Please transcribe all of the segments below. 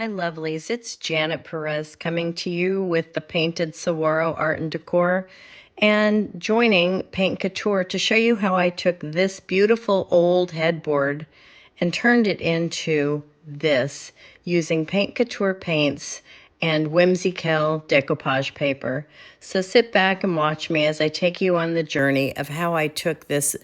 Hi, lovelies. It's Janet Perez coming to you with the Painted Saguaro Art and Decor and joining Paint Couture to show you how I took this beautiful old headboard and turned it into this using Paint Couture paints and Whimsykel decoupage paper. So sit back and watch me as I take you on the journey of how I took this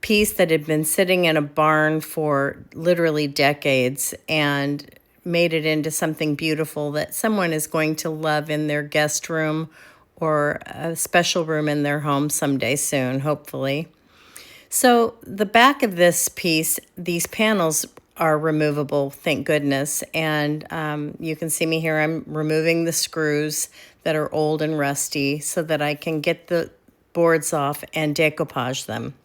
piece that had been sitting in a barn for literally decades and made it into something beautiful that someone is going to love in their guest room or a special room in their home someday soon, hopefully. So the back of this piece, these panels are removable, thank goodness. And you can see me here, I'm removing the screws that are old and rusty so that I can get the boards off and decoupage them.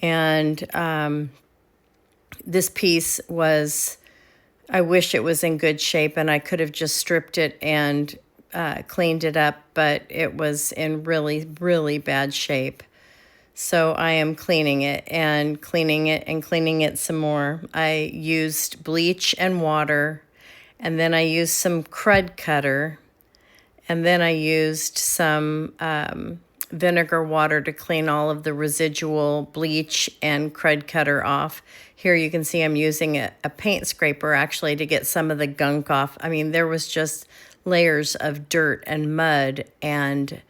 And this piece was, I wish it was in good shape and I could have just stripped it and cleaned it up, but it was in really, really bad shape. So I am cleaning it and cleaning it and cleaning it some more. I used bleach and water, and then I used some crud cutter, and then I used some vinegar water to clean all of the residual bleach and crud cutter off. Here you can see I'm using a paint scraper actually to get some of the gunk off. I mean, there was just layers of dirt and mud, and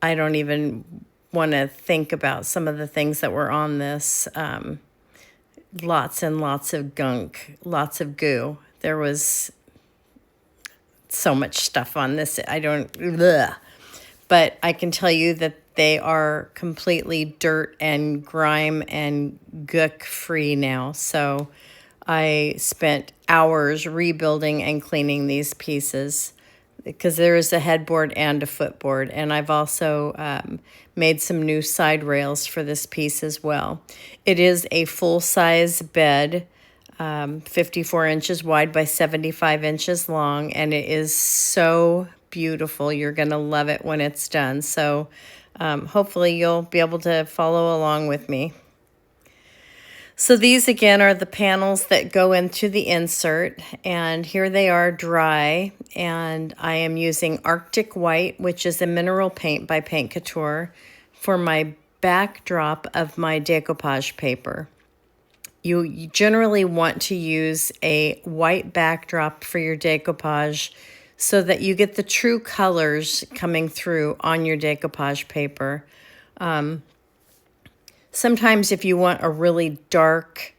I don't even want to think about some of the things that were on this. Lots and lots of gunk, lots of goo. There was so much stuff on this. I don't, ugh. But I can tell you that they are completely dirt and grime and gook free now. So I spent hours rebuilding and cleaning these pieces because there is a headboard and a footboard. And I've also made some new side rails for this piece as well. It is a full-size bed, 54 inches wide by 75 inches long, and it is so beautiful. You're going to love it when it's done. So hopefully you'll be able to follow along with me. So these again are the panels that go into the insert, and here they are dry, and I am using Arctic White, which is a mineral paint by Paint Couture, for my backdrop of my decoupage paper. You generally want to use a white backdrop for your decoupage so that you get the true colors coming through on your decoupage paper. Sometimes if you want a really dark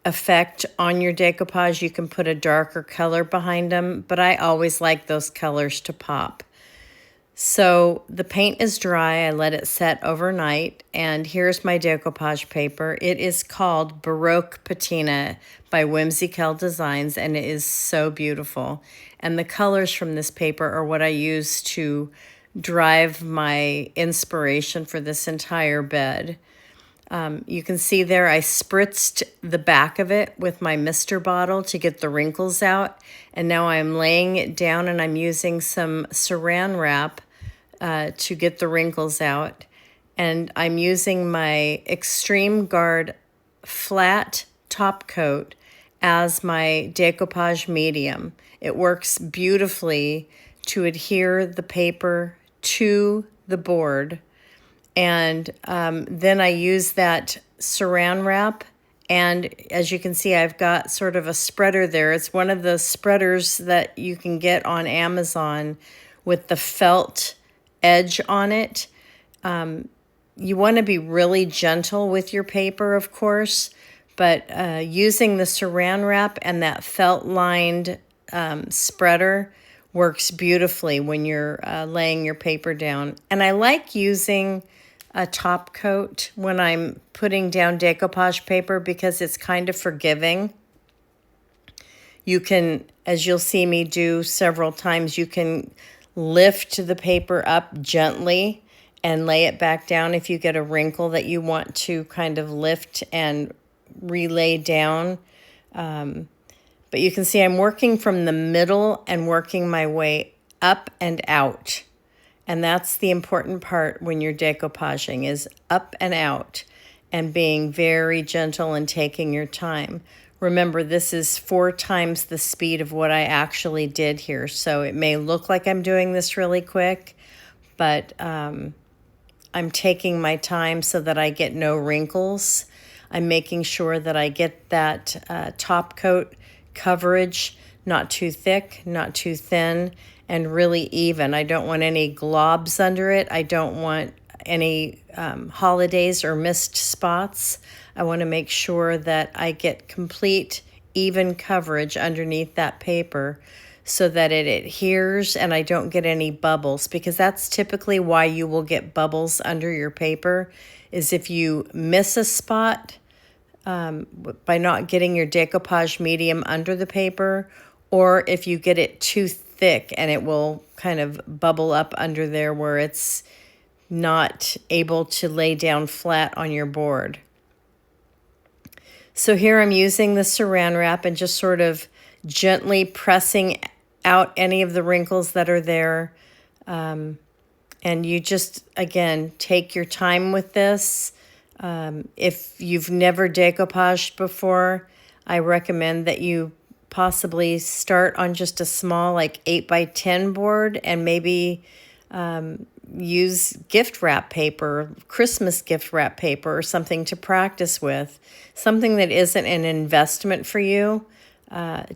effect on your decoupage, you can put a darker color behind them, but I always like those colors to pop. So the paint is dry. I let it set overnight, and here's my decoupage paper. It is called Baroque Patina by Whimsykel Designs, and it is so beautiful. And the colors from this paper are what I use to drive my inspiration for this entire bed. You can see there I spritzed the back of it with my mister bottle to get the wrinkles out, and now I'm laying it down and I'm using some saran wrap to get the wrinkles out. And I'm using my Extreme Guard flat top coat as my decoupage medium. It works beautifully to adhere the paper to the board. And then I use that saran wrap. And as you can see, I've got sort of a spreader there. It's one of the spreaders that you can get on Amazon with the felt edge on it. You want to be really gentle with your paper, of course, but using the saran wrap and that felt-lined spreader works beautifully when you're laying your paper down. And I like using a top coat when I'm putting down decoupage paper because it's kind of forgiving. You can, as you'll see me do several times, you can lift the paper up gently and lay it back down if you get a wrinkle that you want to kind of lift and relay down. But you can see I'm working from the middle and working my way up and out. And that's the important part when you're decoupaging, is up and out and being very gentle and taking your time. Remember, this is 4 times the speed of what I actually did here. So it may look like I'm doing this really quick, but I'm taking my time so that I get no wrinkles. I'm making sure that I get that top coat coverage, not too thick, not too thin, and really even. I don't want any globs under it. I don't want any holidays or missed spots. I want to make sure that I get complete even coverage underneath that paper so that it adheres and I don't get any bubbles, because that's typically why you will get bubbles under your paper, is if you miss a spot by not getting your decoupage medium under the paper, or if you get it too thick and it will kind of bubble up under there where it's not able to lay down flat on your board. So here I'm using the saran wrap and just sort of gently pressing out any of the wrinkles that are there. And you just, again, take your time with this. If you've never decoupaged before, I recommend that you possibly start on just a small, like 8x10 board, and maybe use gift wrap paper, Christmas gift wrap paper, or something to practice with, something that isn't an investment for you,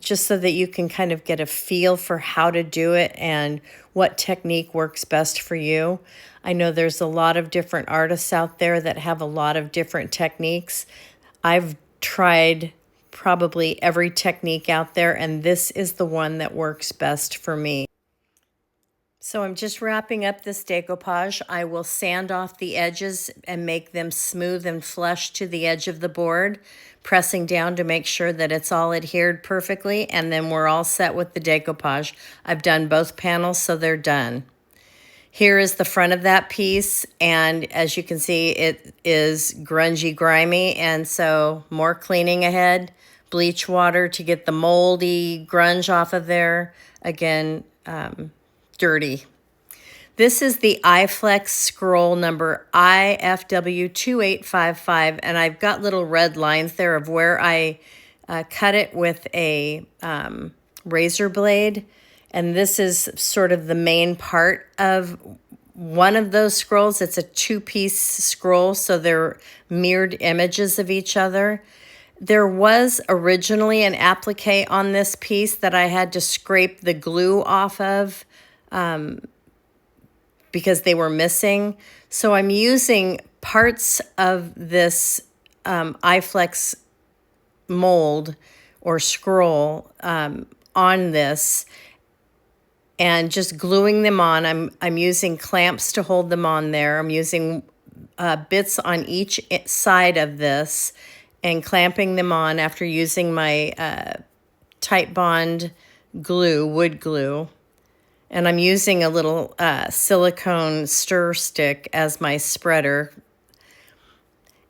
just so that you can kind of get a feel for how to do it and what technique works best for you. I know there's a lot of different artists out there that have a lot of different techniques. I've tried probably every technique out there, and this is the one that works best for me. So I'm just wrapping up this decoupage. I will sand off the edges and make them smooth and flush to the edge of the board, pressing down to make sure that it's all adhered perfectly, and then we're all set with the decoupage. I've done both panels, so they're done. Here is the front of that piece, and as you can see, it is grungy, grimy, and so more cleaning ahead. Bleach water to get the moldy grunge off of there. Again, dirty. This is the iFlex scroll number IFW2855, and I've got little red lines there of where I cut it with a razor blade. And this is sort of the main part of one of those scrolls. It's a 2-piece scroll, so they're mirrored images of each other. There was originally an applique on this piece that I had to scrape the glue off of because they were missing. So I'm using parts of this iFlex mold or scroll on this, and just gluing them on. I'm using clamps to hold them on there. I'm using bits on each side of this and clamping them on after using my Tight Bond glue, wood glue. And I'm using a little silicone stir stick as my spreader.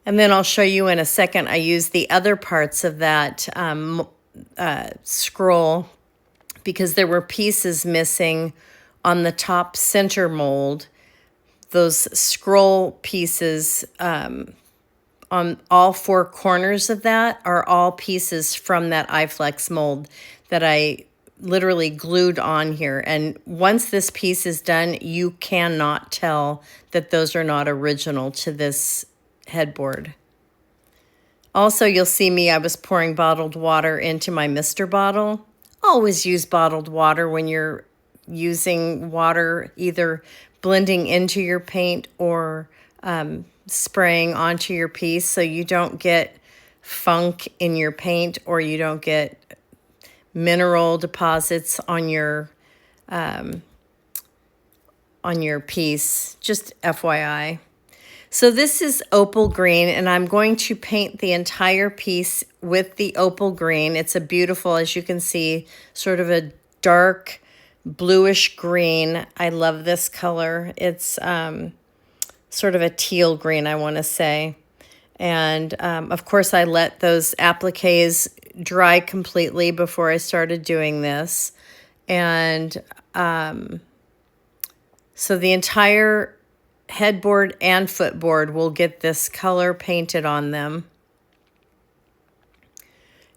And then I'll show you in a second, I use the other parts of that scroll because there were pieces missing on the top center mold. Those scroll pieces on all 4 corners of that are all pieces from that iFlex mold that I literally glued on here. And once this piece is done, you cannot tell that those are not original to this headboard. Also, you'll see me, I was pouring bottled water into my mister bottle. Always use bottled water when you're using water, either blending into your paint or spraying onto your piece, so you don't get funk in your paint or you don't get mineral deposits on your piece, just FYI. So this is opal green, and I'm going to paint the entire piece with the opal green. It's a beautiful, as you can see, sort of a dark bluish green. I love this color. It's sort of a teal green, I want to say. And of course, I let those appliques dry completely before I started doing this. And so the entire headboard and footboard will get this color painted on them.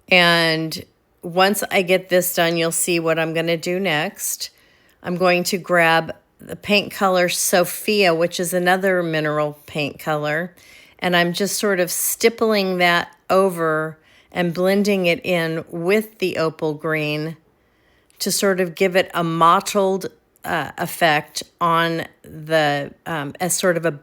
And once I get this done, you'll see what I'm going to do next. I'm going to grab the paint color Sophia, which is another mineral paint color, and I'm just sort of stippling that over and blending it in with the opal green to sort of give it a mottled effect on the, as sort of a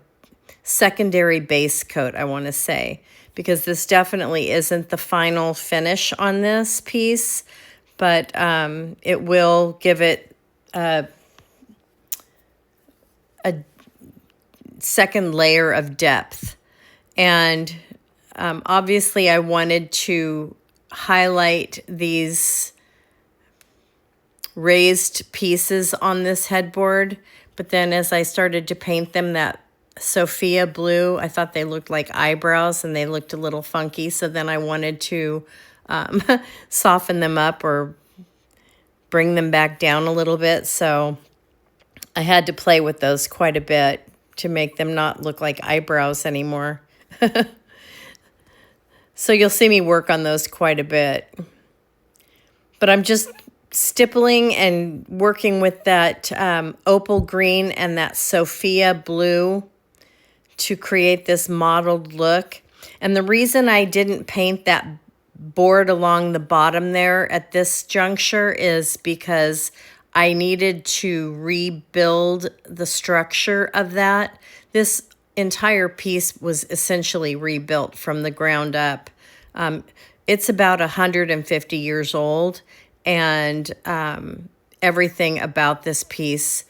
secondary base coat, I want to say, because this definitely isn't the final finish on this piece, but it will give it a second layer of depth. And obviously I wanted to highlight these raised pieces on this headboard, but then as I started to paint them that Sophia blue, I thought they looked like eyebrows and they looked a little funky, so then I wanted to soften them up or bring them back down a little bit, so I had to play with those quite a bit to make them not look like eyebrows anymore. So you'll see me work on those quite a bit. But I'm just stippling and working with that opal green and that Sophia blue to create this mottled look. And the reason I didn't paint that board along the bottom there at this juncture is because I needed to rebuild the structure of that. This entire piece was essentially rebuilt from the ground up. It's about 150 years old, and everything about this piece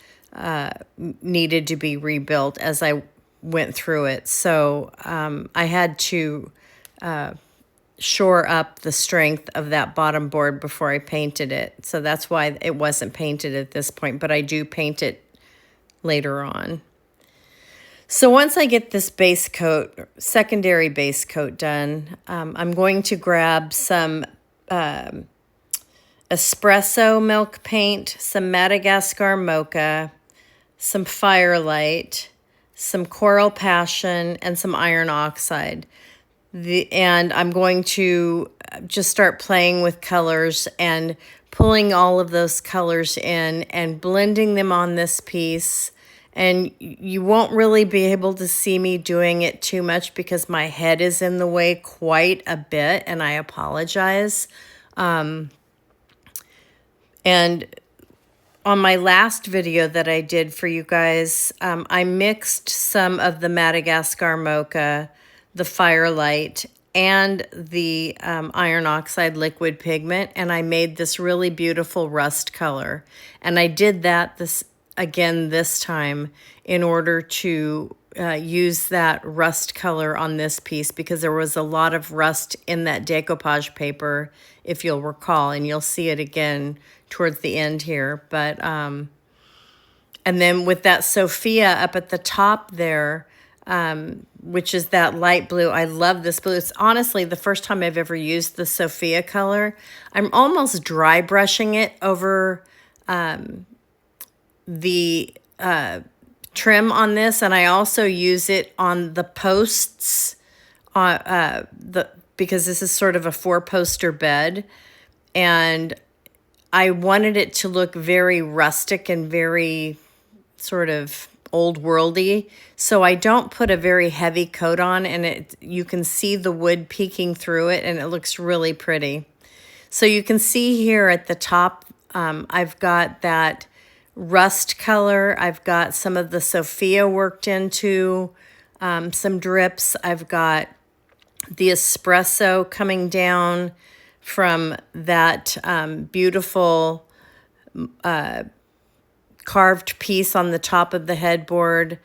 needed to be rebuilt as I went through it. So I had to shore up the strength of that bottom board before I painted it. So that's why it wasn't painted at this point, but I do paint it later on. So once I get this base coat, secondary base coat done, I'm going to grab some Espresso milk paint, some Madagascar Mocha, some Firelight, some Coral Passion, and some Iron Oxide. And I'm going to just start playing with colors and pulling all of those colors in and blending them on this piece. And you won't really be able to see me doing it too much because my head is in the way quite a bit, and I apologize. And on my last video that I did for you guys, I mixed some of the Madagascar Mocha, the Firelight, and the Iron Oxide liquid pigment, and I made this really beautiful rust color. And I did that this time in order to use that rust color on this piece because there was a lot of rust in that decoupage paper, if you'll recall, and you'll see it again towards the end here. But and then with that Sophia up at the top there, which is that light blue. I love this blue. It's honestly the first time I've ever used the Sophia color. I'm almost dry brushing it over the trim on this, and I also use it on the posts because this is sort of a 4-poster bed, and I wanted it to look very rustic and very sort of old worldy, so I don't put a very heavy coat on, and you can see the wood peeking through it, and it looks really pretty. So you can see here at the top, I've got that rust color. I've got some of the Sophia worked into, some drips. I've got the Espresso coming down from that beautiful carved piece on the top of the headboard,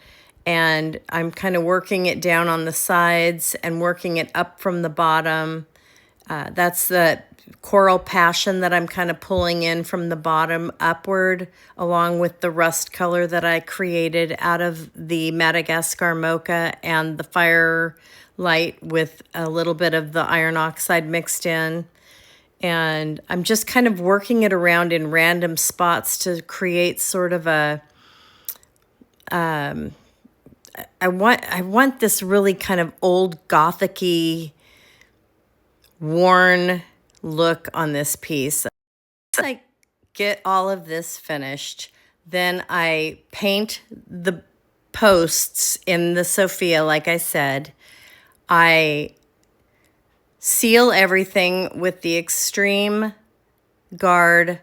and I'm kind of working it down on the sides and working it up from the bottom. That's the Coral Passion that I'm kind of pulling in from the bottom upward, along with the rust color that I created out of the Madagascar Mocha and the Firelight with a little bit of the Iron Oxide mixed in. And I'm just kind of working it around in random spots to create sort of a, I want this really kind of old Gothic-y, worn look on this piece. Once I get all of this finished, then I paint the posts in the Sophia, like I said. I seal everything with the Extreme Guard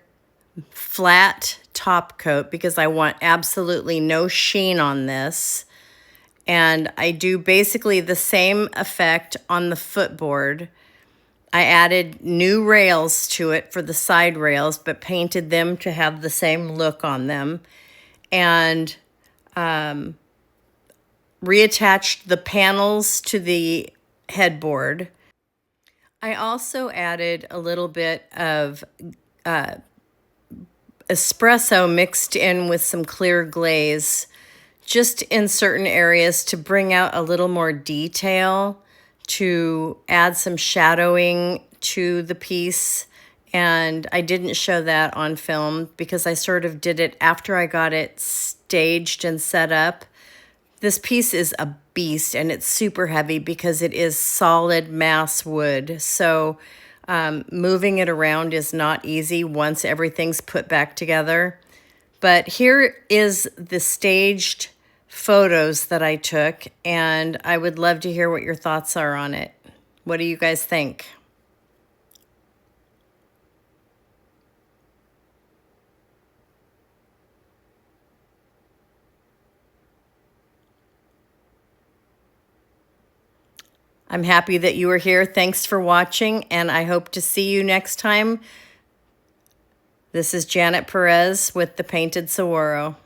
flat top coat because I want absolutely no sheen on this. And I do basically the same effect on the footboard. I added new rails to it for the side rails, but painted them to have the same look on them. And reattached the panels to the headboard. I also added a little bit of espresso mixed in with some clear glaze just in certain areas to bring out a little more detail, to add some shadowing to the piece. And I didn't show that on film because I sort of did it after I got it staged and set up. This piece is a beast and it's super heavy because it is solid mass wood. So moving it around is not easy once everything's put back together. But here is the staged photos that I took, and I would love to hear what your thoughts are on it. What do you guys think? I'm happy that you were here. Thanks for watching, and I hope to see you next time. This is Janet Perez with the Painted Saguaro.